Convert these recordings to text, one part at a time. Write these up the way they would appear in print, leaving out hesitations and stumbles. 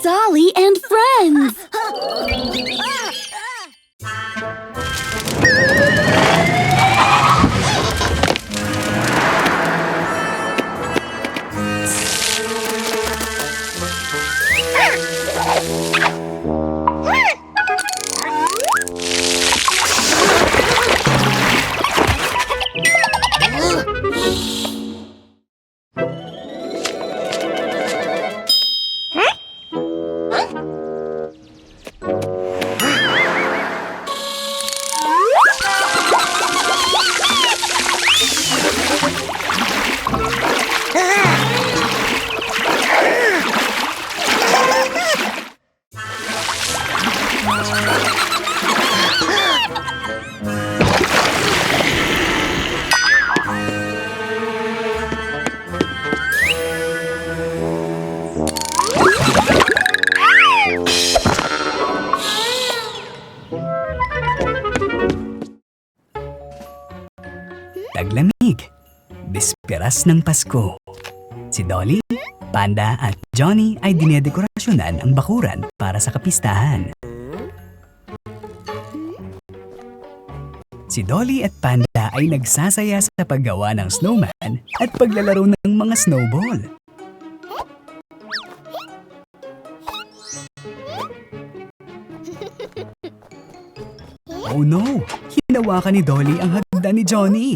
Dolly and Friends! Taglamig, bisperas ng Pasko. Si Dolly, Panda at Johnny ay dinedekorasyonan ang bakuran para sa kapistahan. Si Dolly at Panda ay nagsasaya sa paggawa ng snowman at paglalaro ng mga snowball. Oh no! Hinawakan ni Dolly ang hagdan ni Johnny.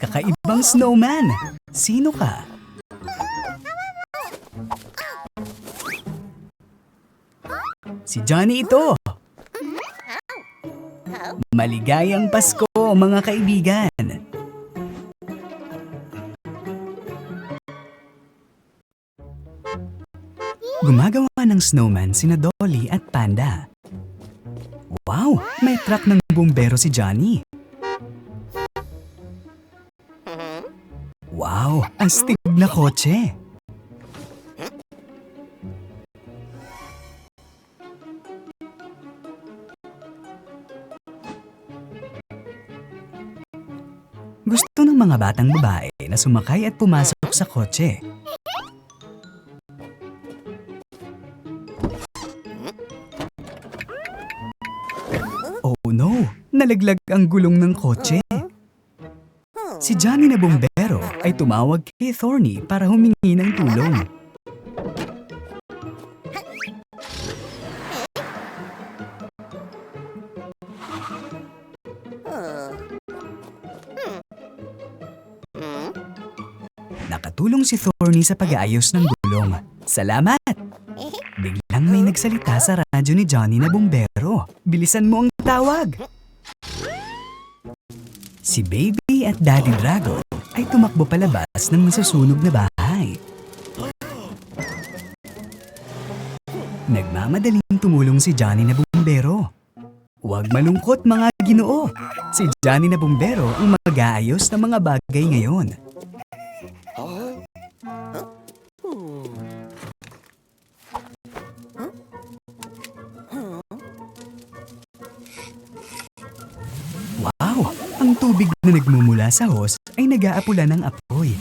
Kakaibang snowman! Sino ka? Si Johnny ito! Maligayang Pasko, mga kaibigan! Gumagawa ng snowman sina Dolly at Panda. Wow! May truck ng bumbero si Johnny. Wow! Astig na kotse! Gusto ng mga batang babae na sumakay at pumasok sa kotse. Oh no! Nalaglag ang gulong ng kotse. Si Johnny na bumbero ay tumawag kay Thorny para humingi ng tulong. Nakatulong si Thorny sa pag-aayos ng gulong. Salamat! Biglang may nagsalita sa radyo ni Johnny na bumbero. Bilisan mo ang tawag! Si Baby at Daddy Dragon ay tumakbo palabas ng masusunog na bahay. Nagmamadaling tumulong si Johnny na bumbero. Huwag malungkot mga Ginoo! Si Johnny na bumbero ang mag-aayos ng mga bagay ngayon. Wow! Ang tubig na nagmumula sa hose ay nag-aapula ng apoy.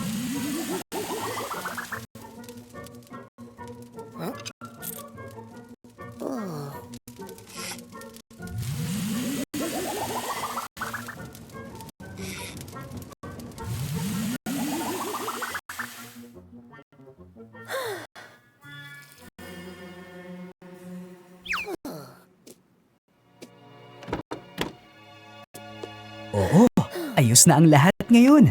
Oo, ayos na ang lahat ngayon.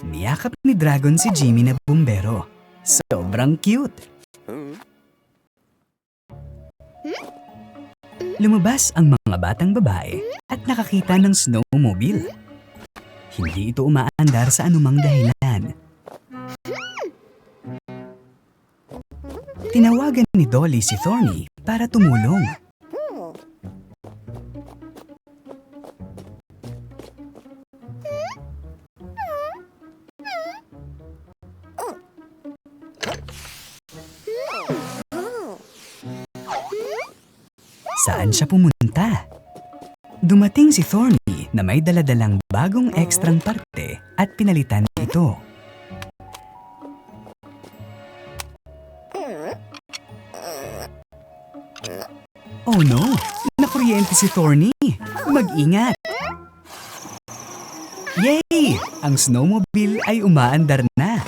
Niyakap ni Dragon si Jimmy na bumbero. Sobrang cute. Lumabas ang mga batang babae at nakakita ng snowmobile. Hindi ito umaandar sa anumang dahilan. Tinawagan ni Dolly si Thorny para tumulong. Saan siya pumunta? Dumating si Thorny na may daladalang bagong ekstrang parte at pinalitan ito. Oh no! Nakuryente si Thorny! Mag-ingat! Yay! Ang snowmobile ay umaandar na!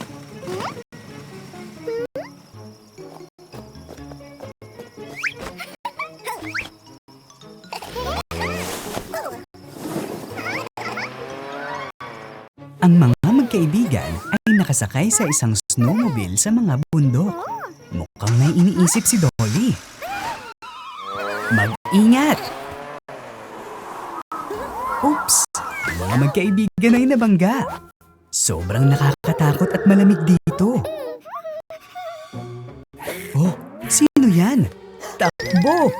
Ang mga magkaibigan ay nakasakay sa isang snowmobile sa mga bundok. Mukhang may iniisip si Dolly. Mag-ingat! Oops! Ang mga magkaibigan ay nabangga. Sobrang nakakatakot at malamig dito. Oh, sino yan? Takbo!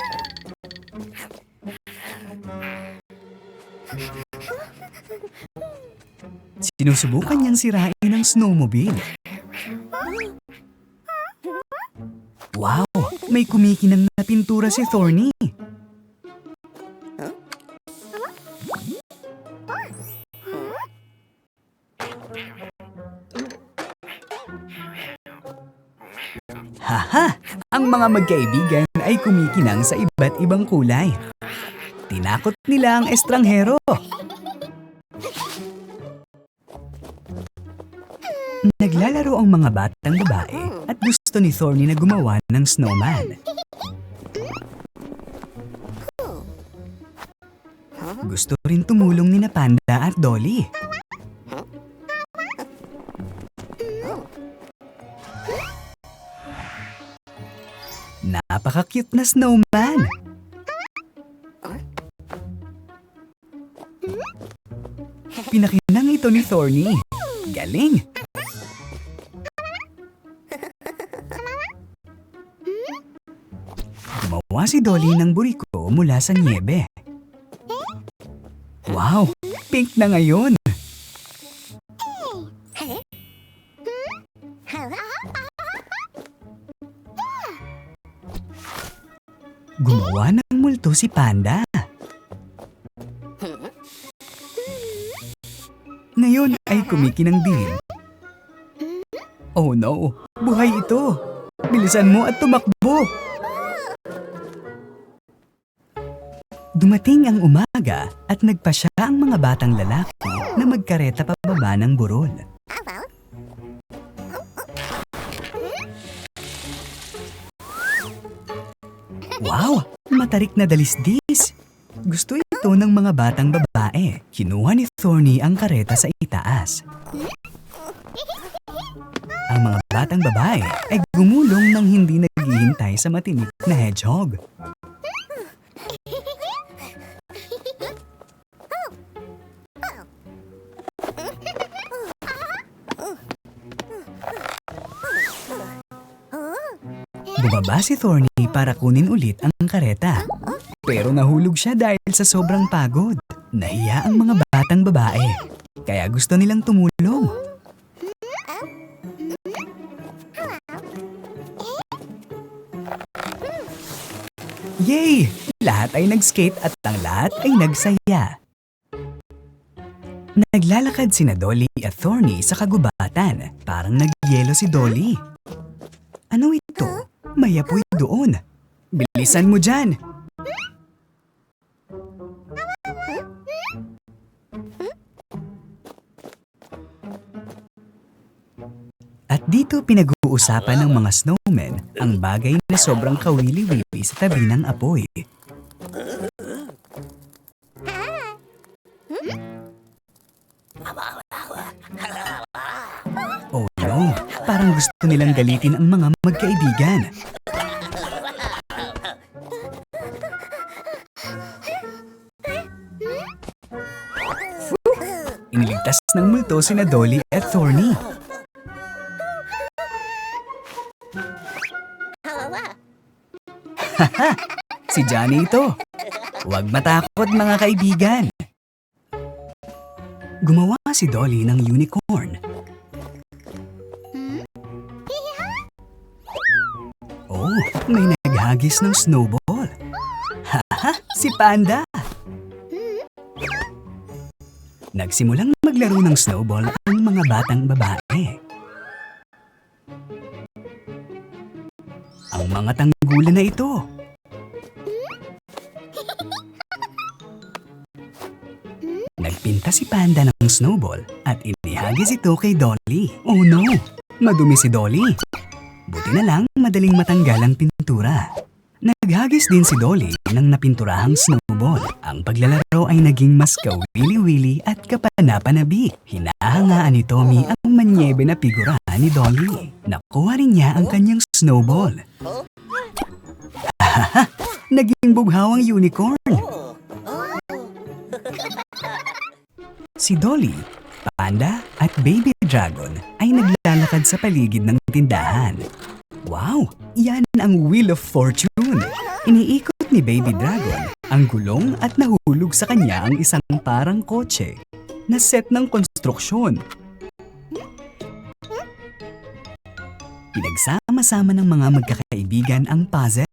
Sinusubukan niyang sirain ang snowmobile. Wow! May kumikinang na pintura si Thorny. Haha! Ang mga magkaibigan ay kumikinang sa iba't ibang kulay. Tinakot nila ang estranghero. Naglalaro ang mga batang babae at gusto ni Thorny na gumawa ng snowman. Gusto rin tumulong ni Panda at Dolly. Napaka-cute na snowman! Pinakinang ito ni Thorny. Galing! Gumawa si Dolly ng buriko mula sa niebe. Wow! Pink na ngayon! Gumawa ng multo si Panda. Ngayon ay kumikinang din. Oh no! Buhay ito! Bilisan mo at tumakbo! Dumating ang umaga at nagpasya ang mga batang lalaki na magkareta pababa ng burol. Wow! Matarik na dalisdis! Gusto ito ng mga batang babae. Kinuha ni Thorny ang kareta sa itaas. Ang mga batang babae ay gumulong nang hindi naghihintay sa matinik na hedgehog. Bumaba si Thorny para kunin ulit ang kareta. Pero nahulog siya dahil sa sobrang pagod. Nahiya ang mga batang babae. Kaya gusto nilang tumulong. Yay! Lahat ay nag-skate at ang lahat ay nagsaya. Naglalakad sina Dolly at Thorny sa kagubatan. Parang nagyelo si Dolly. Ano ito? May apoy doon. Bilisan mo dyan! At dito pinag-uusapan ng mga snowmen ang bagay na sobrang kawili-wili sa tabi ng apoy. Oh no, parang gusto nilang galitin ang mga magkaibigan. Iniligtas ng multo sina Dolly at Thorny. Haha! Si Johnny ito. Huwag matakot mga kaibigan. Gumawa si Dolly ng unicorn. Oh, may naghagis ng snowball. Haha! Si Panda! Nagsimulang maglaro ng snowball ang mga batang babae. Ang mga tanggulan na ito. Nagpinta si Panda ng snowball at inihagis ito kay Dolly. Oh no! Madumi si Dolly. Buti na lang madaling matanggal ang pintura. Naghagis din si Dolly ng napinturahang snowball. Ang paglalaro ay naging mas kawili-wili at kapanapanabi. Hinahangaan ni Tommy ang manyebe na figura ni Dolly. Nakuha rin niya ang kanyang snowball. Ahaha! Naging bughawang unicorn. Si Dolly, Panda at Baby Dragon ay naglalakad sa paligid ng tindahan. Wow! Yan ang Wheel of Fortune! Iniikot ni Baby Dragon ang gulong at nahulog sa kanya ang isang parang kotse na set ng konstruksyon. Pinagsama-sama ng mga magkakaibigan ang puzzle.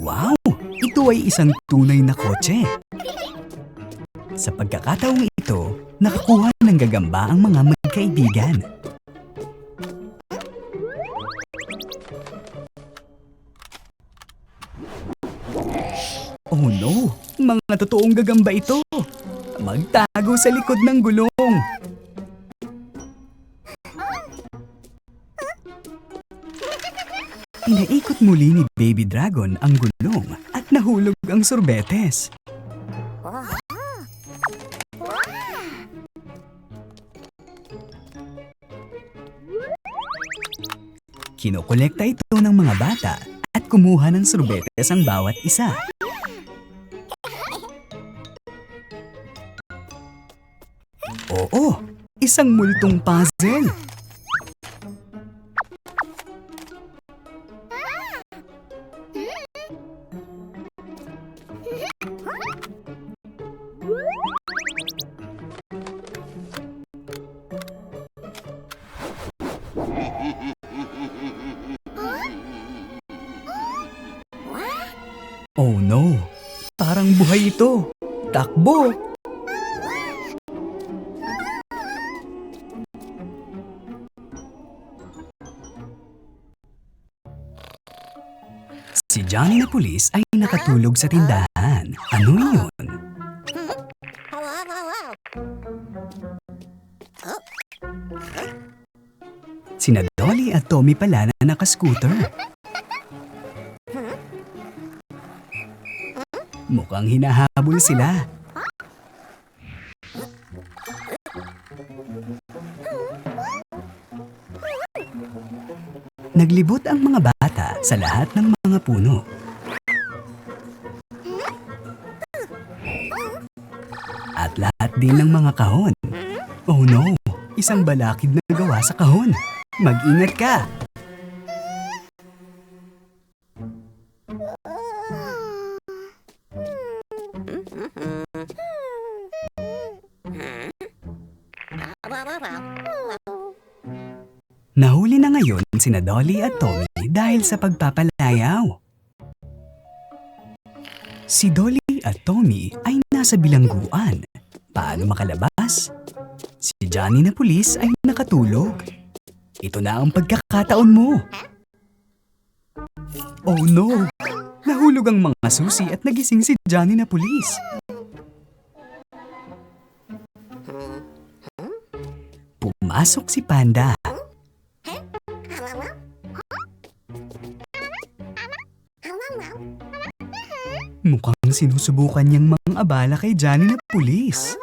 Wow! Ito ay isang tunay na kotse. Sa pagkakataong ito, nakakuha ng gagamba ang mga magkaibigan. Oh no! Mga totoong gagamba ito! Magtago sa likod ng gulong! Pinaikot muli ni Baby Dragon ang gulong at nahulog ang sorbetes. Kinokolekta ito ng mga bata at kumuha ng sorbetes ang bawat isa. Oo, isang multong puzzle. Oh no! Parang buhay ito! Takbo! Si Johnny na pulis ay nakatulog sa tindahan. Ano yun? Sina Dolly at Tommy pala na nakascooter. Mukhang hinahabol sila. Naglibot ang mga bata sa lahat ng mga puno. At lahat din ng mga kahon. Oh no! Isang balakid na gawa sa kahon. Mag-ingat ka! Nahuli na ngayon sina Dolly at Tommy dahil sa pagpapalayaw. Si Dolly at Tommy ay nasa bilangguan. Paano makalabas? Si Johnny na pulis ay nakatulog. Ito na ang pagkakataon mo. Oh no! Nahulog ang mga susi at nagising si Johnny na pulis. Pumasok si Panda. Mukhang sinusubukan niyang mang-abala kay Johnny na pulis.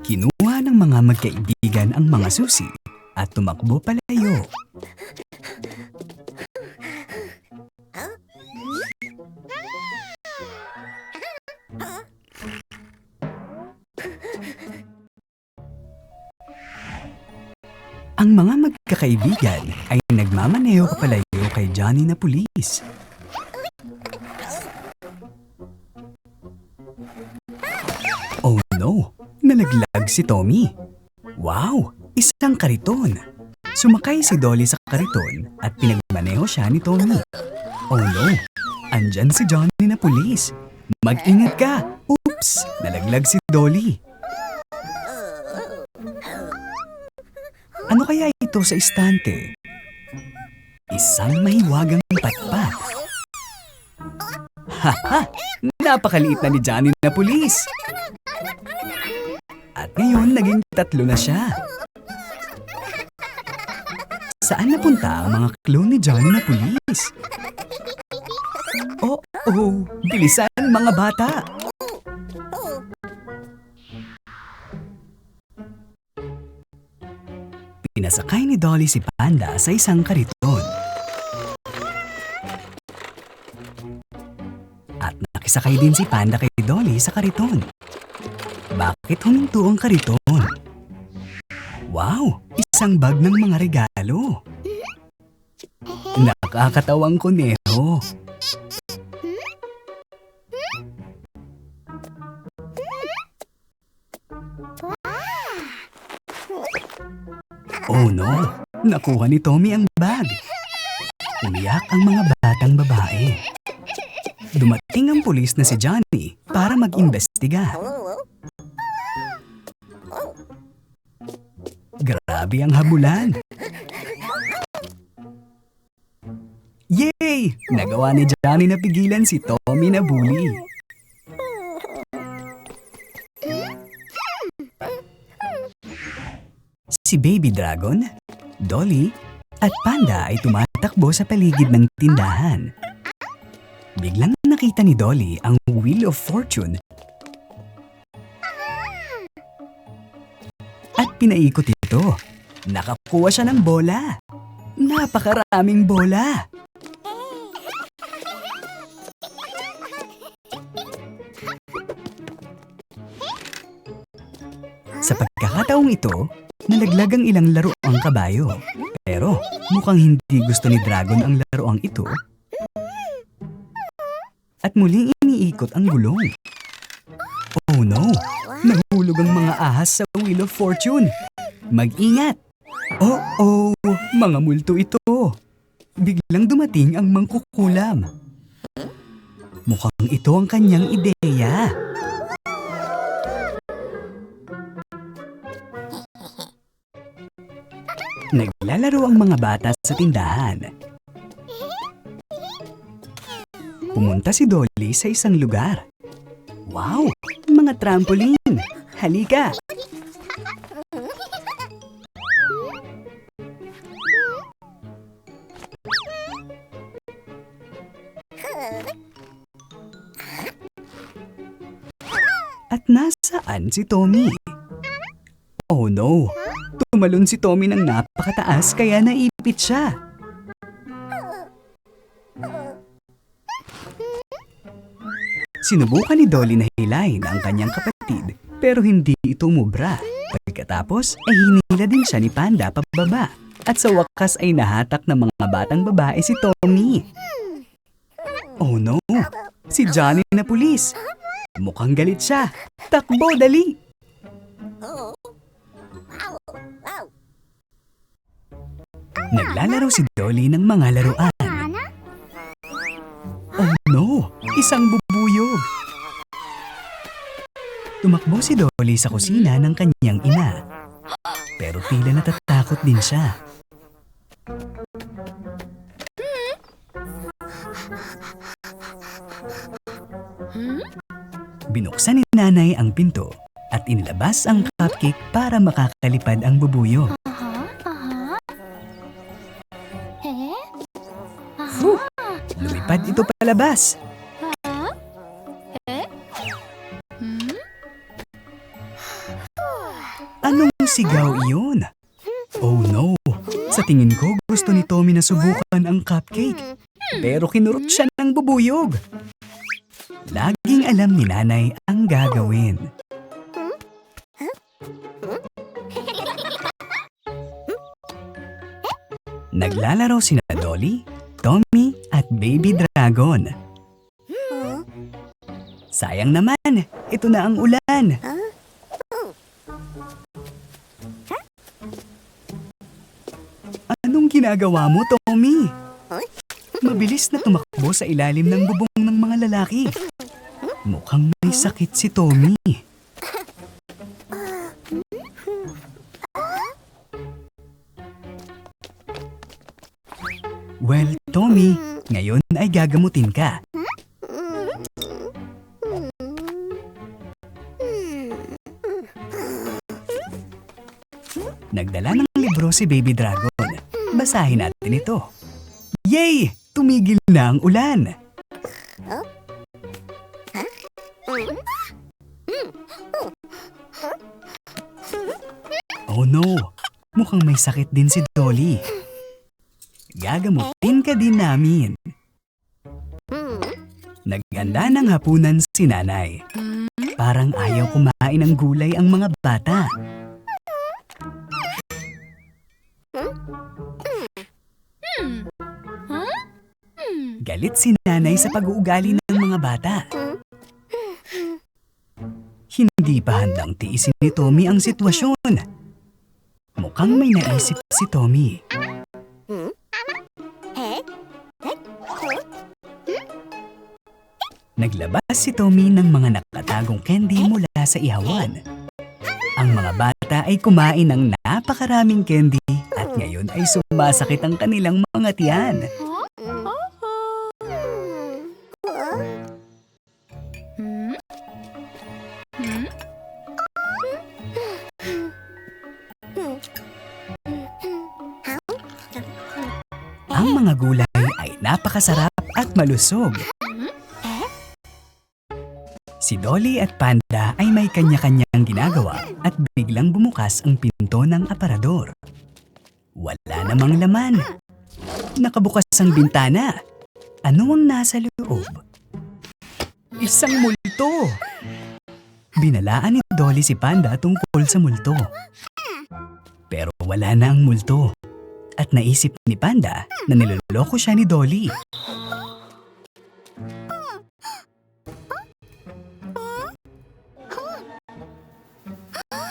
Kinuha ng mga magkaibigan ang mga susi at tumakbo palayo. Ang mga magkakaibigan ay nagmamaneho papalayo kay Johnny na pulis. no! Nalaglag si Tommy. Wow! Isang kariton. Sumakay si Dolly sa kariton at pinagmaneho siya ni Tommy. Oh no! Andyan si Johnny na pulis. Mag-ingat ka! Oops! Nalaglag si Dolly. Ano kaya ito sa istante? Isang mahiwagang patpat. Haha! Napakaliit na ni Johnny na pulis. At ngayon, naging 3 na siya. Saan napunta ang mga clone ni Johnny na pulis? Oh, bilisan mga bata! Pinasakay ni Dolly si Panda sa isang kariton. At nakisakay din si Panda kay Dolly sa kariton. Bakit huminto ang kariton? Wow! Isang bag ng mga regalo. Nakakatawang kuneho. Oh no! Nakuha ni Tommy ang bag. Umiyak ang mga batang babae. Dumating ang pulis na si Johnny para mag-imbestiga. Grabe ang habulan. Yay! Nagawa ni Johnny na pigilan si Tommy na bully. Si Baby Dragon, Dolly, at Panda ay tumatakbo sa paligid ng tindahan. Biglang nakita ni Dolly ang Wheel of Fortune at pinaikot ito. Nakakuha siya ng bola. Napakaraming bola. Sa pagkakataong ito, nalaglag ang ilang laruang kabayo. Pero mukhang hindi gusto ni Dragon ang laruang ito. At muling iniikot ang gulong. Oh no! Nahulog ang mga ahas sa Wheel of Fortune. Mag-ingat! Oh! Mga multo ito. Biglang dumating ang mangkukulam. Mukhang ito ang kanyang ideya. Naglalaro ang mga bata sa tindahan. Pumunta si Dolly sa isang lugar. Wow! Mga trampoline! Halika! At nasaan si Tommy? Oh no! Tumalon si Tommy ng napakataas kaya naipit siya. Sinubukan ni Dolly na hilahin ang kanyang kapatid pero hindi ito umubra. Pagkatapos ay hinila din siya ni Panda pababa at sa wakas ay nahatak ng mga batang babae si Tommy. Oh no! Si Johnny na pulis! Mukhang galit siya! Takbo, dali! Naglalaro si Dolly ng mga laruan. Oh no! Isang bubuyog! Tumakbo si Dolly sa kusina ng kanyang ina. Pero tila natatakot din siya. Binuksan ni nanay ang pinto at inilabas ang cupcake para makakalipad ang bubuyog. Lumipad ito palabas. Anong sigaw iyon? Oh no! Sa tingin ko gusto ni Tommy na subukan ang cupcake. Pero kinurot siya ng bubuyog. Laging alam ni nanay ang gagawin. Naglalaro sina Dolly, Tommy at Baby Dragon. Sayang naman, ito na ang ulan. Anong ginagawa mo, Tommy? Mabilis na tumakbo sa ilalim ng bubong ng mga lalaki. Mukhang may sakit si Tommy. Well, Tommy, ngayon ay gagamutin ka. Nagdala ng libro si Baby Dragon. Basahin natin ito. Yay! Tumigil na ang ulan. Oh no! Mukhang may sakit din si Dolly. Gagamutin ka din namin. Naghanda ng hapunan si Nanay. Parang ayaw kumain ng gulay ang mga bata. Galit si Nanay sa pag-uugali ng mga bata. Hindi pa handang tiisin ni Tommy ang sitwasyon. Mukhang may naisip si Tommy. Naglabas si Tommy ng mga nakatagong candy mula sa ihawan. Ang mga bata ay kumain ng napakaraming candy at ngayon ay sumasakit ang kanilang mga tiyan. Ang mga gulay ay napakasarap at malusog. Si Dolly at Panda ay may kanya-kanyang ginagawa at biglang bumukas ang pinto ng aparador. Wala namang laman. Nakabukas ang bintana. Ano ang nasa loob? Isang multo! Binalaan ni Dolly si Panda tungkol sa multo. Pero wala na ang multo. At naisip ni Panda na niloloko siya ni Dolly.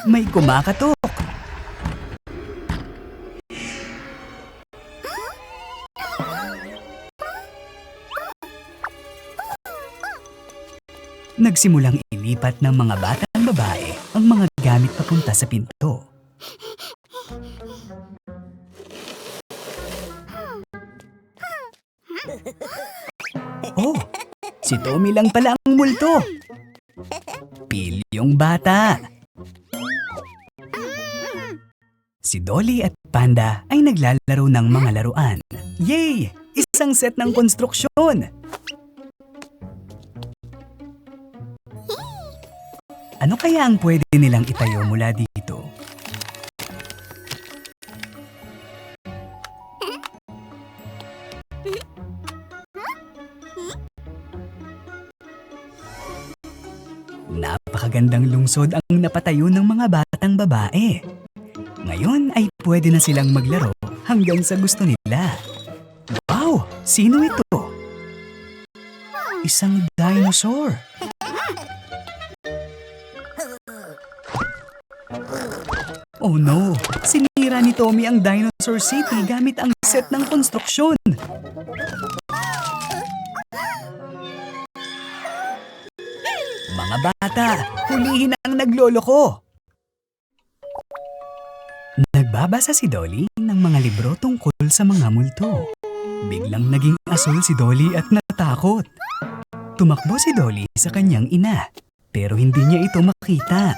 May kumakatok. Nagsimulang ilipat ng mga batang babae ang mga gamit papunta sa pinto. Oh, si Tommy lang pala ang multo. Pilyong bata. Si Dolly at Panda ay naglalaro ng mga laruan. Yay! Isang set ng konstruksyon! Ano kaya ang pwede nilang itayo mula dito? Napakagandang lungsod ang napatayo ng mga batang babae. Ngayon ay pwede na silang maglaro hanggang sa gusto nila. Wow! Sino ito? Isang dinosaur. Oh no! Sinira ni Tommy ang Dinosaur City gamit ang set ng konstruksyon. Mga bata, hulihin ang nagloloko! Nagbabasa si Dolly ng mga libro tungkol sa mga multo. Biglang naging asul si Dolly at natakot. Tumakbo si Dolly sa kanyang ina, pero hindi niya ito makita.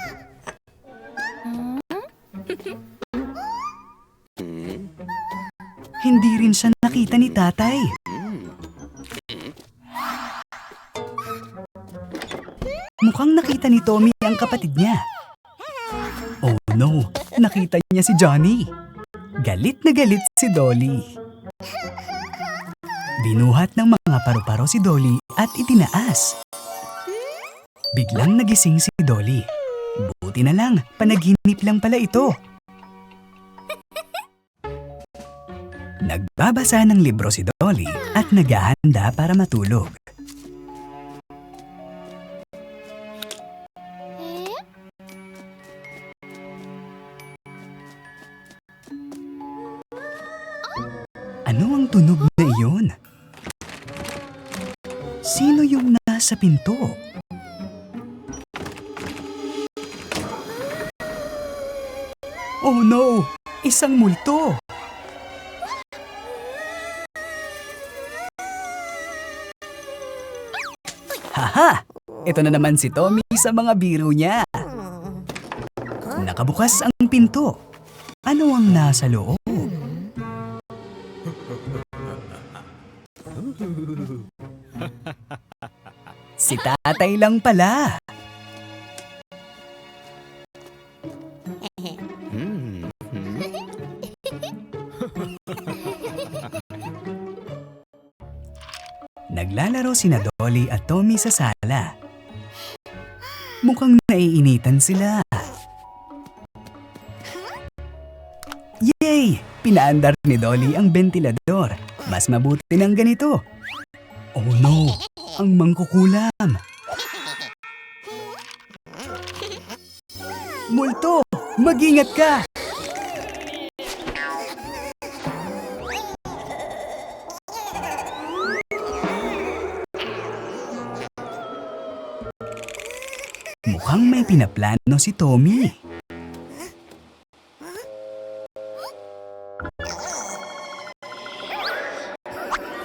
Hindi rin siya nakita ni tatay. Mukhang nakita ni Tommy ang kapatid niya. Oh no, nakita niya si Johnny. Galit na galit si Dolly. Binuhat ng mga paru-paro si Dolly at itinaas. Biglang nagising si Dolly. Buti na lang, panaginip lang pala ito. Nagbabasa ng libro si Dolly at naghahanda para matulog. Ano ang tunog na iyon? Sino yung nasa pinto? Oh no! Isang multo! Haha! Ito na naman si Tommy sa mga biro niya. Nakabukas ang pinto. Ano ang nasa loob? Si tatay lang pala. Naglalaro sina Dolly at Tommy sa sala. Mukhang naiinitan sila. Yay! Pinaandar ni Dolly ang bentilador. Mas mabuti ng ganito. Oh no! Ang mangkukulam! Multo! Mag-ingat ka! Mukhang may pinaplano si Tommy.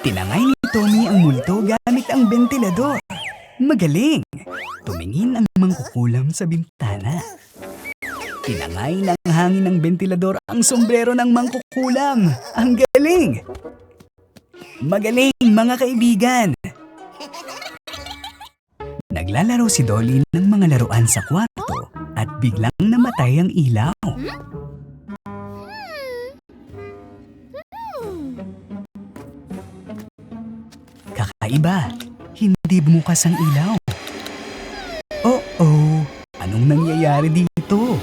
Tinangay ni Tommy ang multo gamit ang bentilador. Magaling! Tumingin ang mangkukulam sa bintana. Tinangay ng hangin ng bentilador ang sombrero ng mangkukulam. Ang galing! Magaling, mga kaibigan! Naglalaro si Dolly ng mga laruan sa kwarto at biglang namatay ang ilaw. Kakaiba, hindi bumukas ang ilaw. Oh, anong nangyayari dito?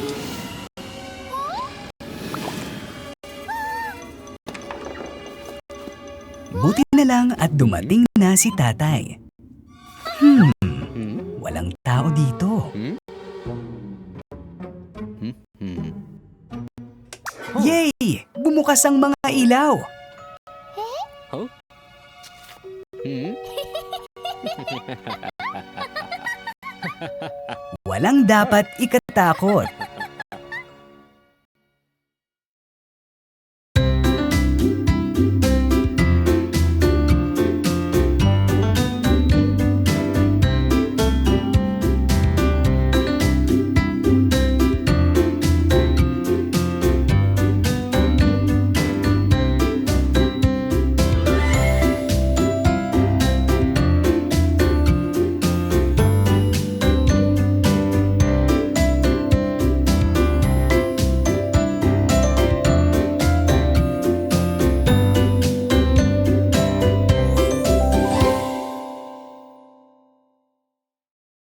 Buti na lang at dumating na si tatay. Walang tao dito. Yay! Bumukas ang mga ilaw! Walang dapat ikatakot.